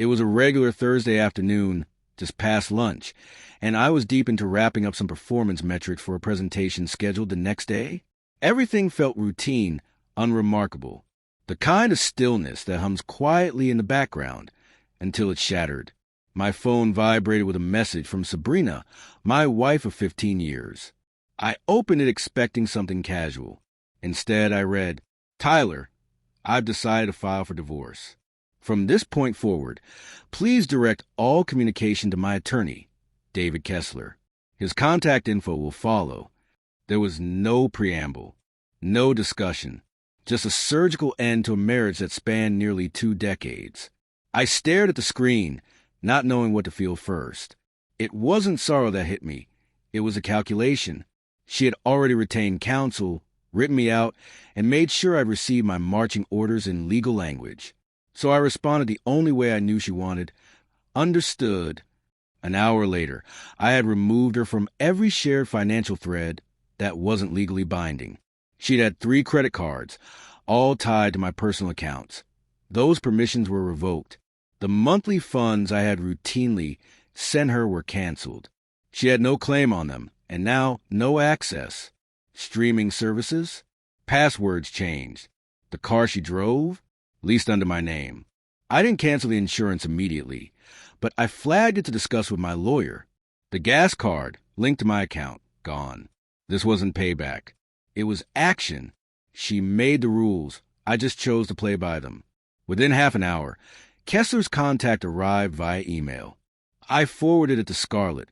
It was a regular Thursday afternoon, just past lunch, and I was deep into wrapping up some performance metrics for a presentation scheduled the next day. Everything felt routine, unremarkable, the kind of stillness that hums quietly in the background until it's shattered. My phone vibrated with a message from Sabrina, my wife of 15 years. I opened it expecting something casual. Instead, I read, "Tyler, I've decided to file for divorce. From this point forward, please direct all communication to my attorney, David Kessler. His contact info will follow." There was no preamble, no discussion, just a surgical end to a marriage that spanned nearly 2 decades. I stared at the screen, not knowing what to feel first. It wasn't sorrow that hit me. It was a calculation. She had already retained counsel, written me out, and made sure I'd received my marching orders in legal language. So I responded the only way I knew she wanted. Understood. An hour later, I had removed her from every shared financial thread that wasn't legally binding. She'd had 3 credit cards, all tied to my personal accounts. Those permissions were revoked. The monthly funds I had routinely sent her were canceled. She had no claim on them, and now no access. Streaming services? Passwords changed. The car she drove? Leased under my name. I didn't cancel the insurance immediately, but I flagged it to discuss with my lawyer. The gas card, linked to my account, gone. This wasn't payback. It was action. She made the rules. I just chose to play by them. Within half an hour, Kessler's contact arrived via email. I forwarded it to Scarlett,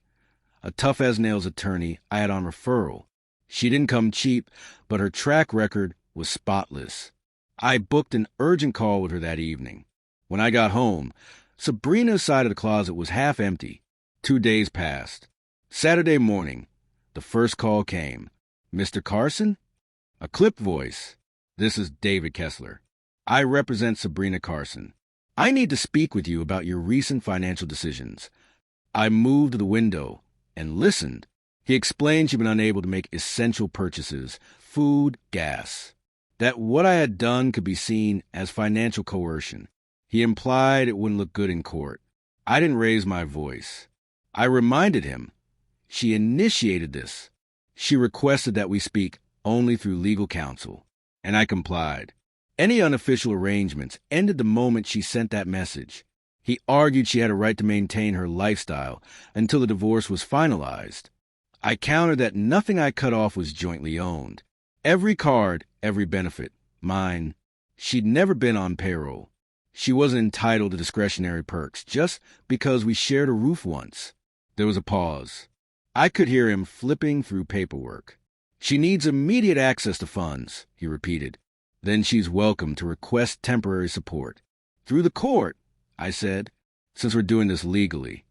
a tough-as-nails attorney I had on referral. She didn't come cheap, but her track record was spotless. I booked an urgent call with her that evening. When I got home, Sabrina's side of the closet was half empty. 2 days passed. Saturday morning, the first call came. "Mr. Carson?" A clipped voice. "This is David Kessler. I represent Sabrina Carson. I need to speak with you about your recent financial decisions." I moved to the window and listened. He explained she'd been unable to make essential purchases, food, gas. That what I had done could be seen as financial coercion. He implied it wouldn't look good in court. I didn't raise my voice. I reminded him. She initiated this. She requested that we speak only through legal counsel, and I complied. Any unofficial arrangements ended the moment she sent that message. He argued she had a right to maintain her lifestyle until the divorce was finalized. I countered that nothing I cut off was jointly owned. Every card, every benefit, mine. She'd never been on payroll. She wasn't entitled to discretionary perks just because we shared a roof once. There was a pause. I could hear him flipping through paperwork. "She needs immediate access to funds," he repeated. "Then she's welcome to request temporary support." "Through the court," I said, "since we're doing this legally."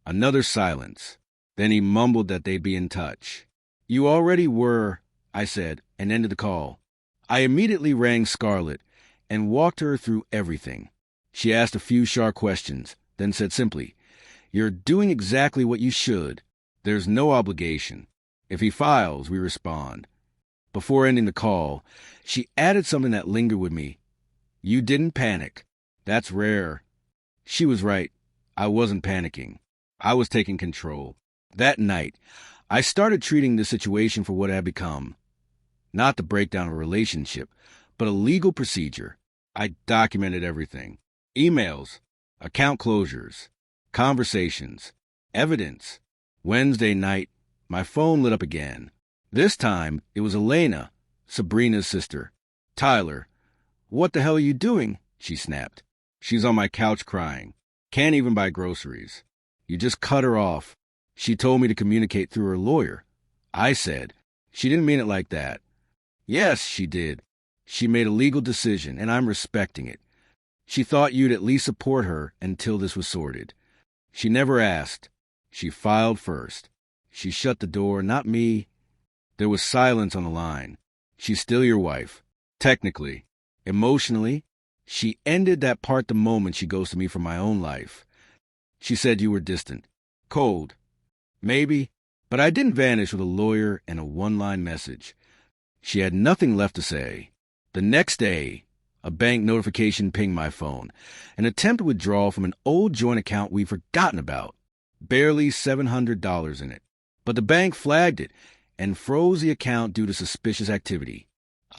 Another silence. Then he mumbled that they'd be in touch. "You already were," I said, and ended the call. I immediately rang Scarlett and walked her through everything. She asked a few sharp questions, then said simply, "You're doing exactly what you should. There's no obligation. If he files, we respond." Before ending the call, she added something that lingered with me. "You didn't panic. That's rare." She was right. I wasn't panicking. I was taking control. That night, I started treating the situation for what it had become. Not the breakdown of a relationship, but a legal procedure. I documented everything. Emails, account closures, conversations, evidence. Wednesday night, my phone lit up again. This time, it was Elena, Sabrina's sister. "Tyler, what the hell are you doing?" she snapped. "She's on my couch crying. Can't even buy groceries. You just cut her off. She told me to communicate through her lawyer." I said, "She didn't mean it like that." "Yes, she did. She made a legal decision, and I'm respecting it. She thought you'd at least support her until this was sorted. She never asked. She filed first. She shut the door, not me." There was silence on the line. "She's still your wife. Technically. Emotionally, she ended that part the moment she ghosted me from my own life. She said you were distant. Cold. Maybe. But I didn't vanish with a lawyer and a one-line message." She had nothing left to say. The next day, A bank notification pinged my phone. An attempted withdrawal from an old joint account we'd forgotten about. Barely $700 in it. But the bank flagged it and froze the account due to suspicious activity.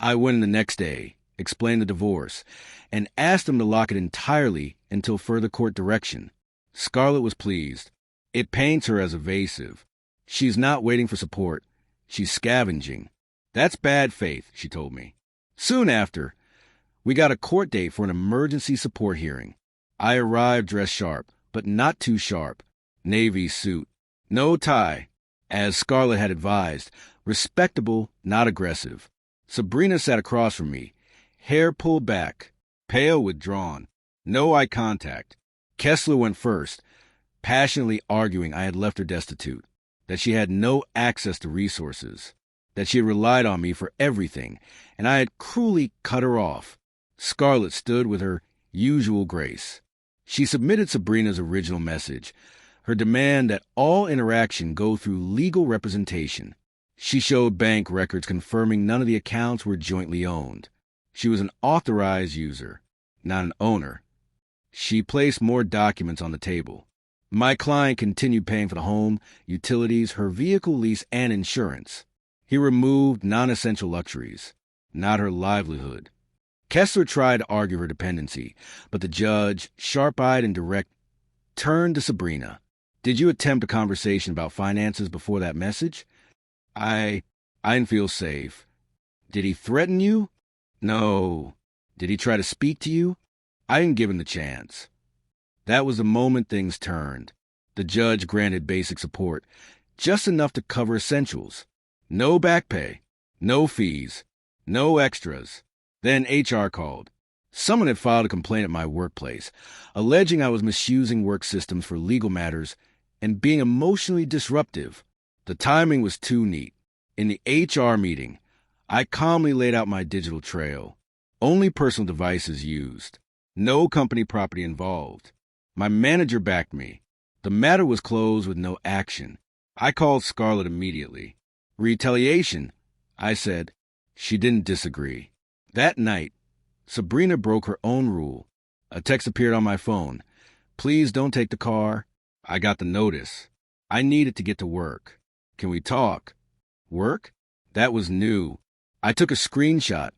I went in the next day, explained the divorce, and asked them to lock it entirely until further court direction. Scarlett was pleased. It paints her as evasive. She's not waiting for support. She's scavenging. That's bad faith, she told me. Soon after, we got a court date for an emergency support hearing. I arrived dressed sharp, but not too sharp. Navy suit. No tie. As Scarlett had advised, respectable, not aggressive. Sabrina sat across from me, hair pulled back, pale withdrawn, no eye contact. Kessler went first, passionately arguing I had left her destitute, that she had no access to resources, that she had relied on me for everything, and I had cruelly cut her off. Scarlett stood with her usual grace. She submitted Sabrina's original message, her demand that all interaction go through legal representation. She showed bank records confirming none of the accounts were jointly owned. She was an authorized user, not an owner. She placed more documents on the table. My client continued paying for the home, utilities, her vehicle lease, and insurance. He removed non-essential luxuries, not her livelihood. Kessler tried to argue her dependency, but the judge, sharp-eyed and direct, turned to Sabrina. Did you attempt a conversation about finances before that message? I didn't feel safe. Did he threaten you? No. Did he try to speak to you? I didn't give him the chance. That was the moment things turned. The judge granted basic support, just enough to cover essentials. No back pay, no fees, no extras. Then HR called. Someone had filed a complaint at my workplace, alleging I was misusing work systems for legal matters and being emotionally disruptive. The timing was too neat. In the HR meeting, I calmly laid out my digital trail. Only personal devices used. No company property involved. My manager backed me. The matter was closed with no action. I called Scarlett immediately. Retaliation, I said. She didn't disagree. That night, Sabrina broke her own rule. A text appeared on my phone. Please don't take the car. I got the notice. I needed to get to work. Can we talk? Work? That was new. I took a screenshot,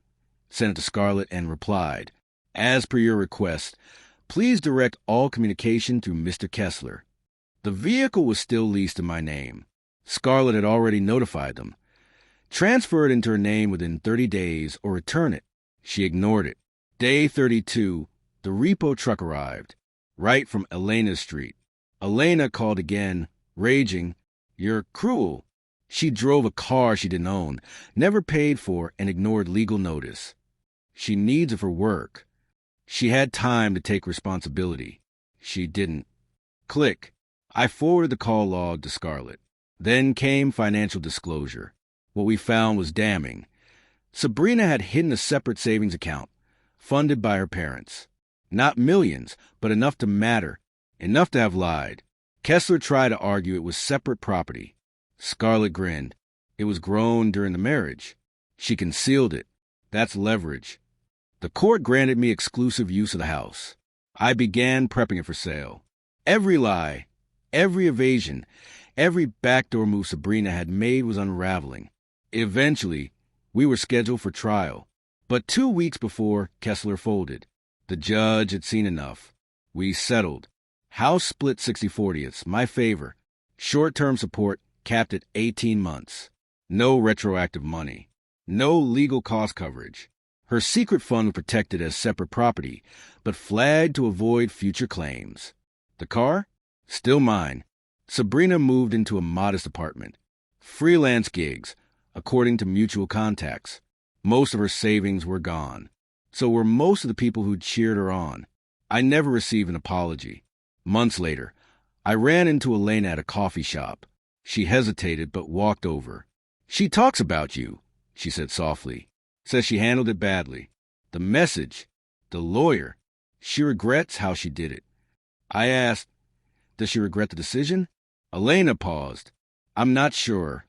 sent it to Scarlett, and replied, as per your request, please direct all communication through Mr. Kessler. The vehicle was still leased in my name. Scarlett had already notified them. Transfer it into her name within 30 days or return it. She ignored it. Day 32, the repo truck arrived, right from Elena Street. Elena called again, raging, "You're cruel." She drove a car she didn't own, never paid for, and ignored legal notice. She needs it for work. She had time to take responsibility. She didn't. Click. I forwarded the call log to Scarlett. Then came financial disclosure. What we found was damning. Sabrina had hidden a separate savings account, funded by her parents. Not millions, but enough to matter, enough to have lied. Kessler tried to argue it was separate property. Scarlett grinned. It was grown during the marriage. She concealed it. That's leverage. The court granted me exclusive use of the house. I began prepping it for sale. Every lie, every evasion, every backdoor move Sabrina had made was unraveling. Eventually, we were scheduled for trial. But 2 weeks before, Kessler folded. The judge had seen enough. We settled. House split 60/40ths, my favor. Short-term support capped at 18 months. No retroactive money. No legal cost coverage. Her secret fund was protected as separate property, but flagged to avoid future claims. The car? Still mine. Sabrina moved into a modest apartment. Freelance gigs, according to mutual contacts. Most of her savings were gone. So were most of the people who cheered her on. I never received an apology. Months later, I ran into Elena at a coffee shop. She hesitated but walked over. She talks about you, she said softly. Says she handled it badly. The message, the lawyer, she regrets how she did it. I asked, does she regret the decision? Elena paused. I'm not sure.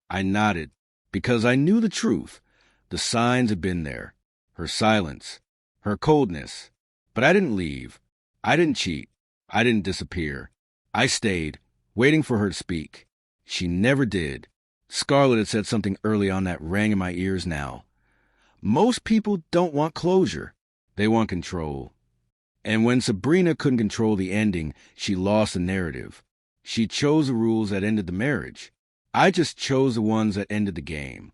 I nodded, because I knew the truth. The signs had been there. Her silence, her coldness. But I didn't leave. I didn't cheat. I didn't disappear. I stayed, waiting for her to speak. She never did. Scarlett had said something early on that rang in my ears now. Most people don't want closure. They want control. And when Sabrina couldn't control the ending, she lost the narrative. She chose the rules that ended the marriage. I just chose the ones that ended the game.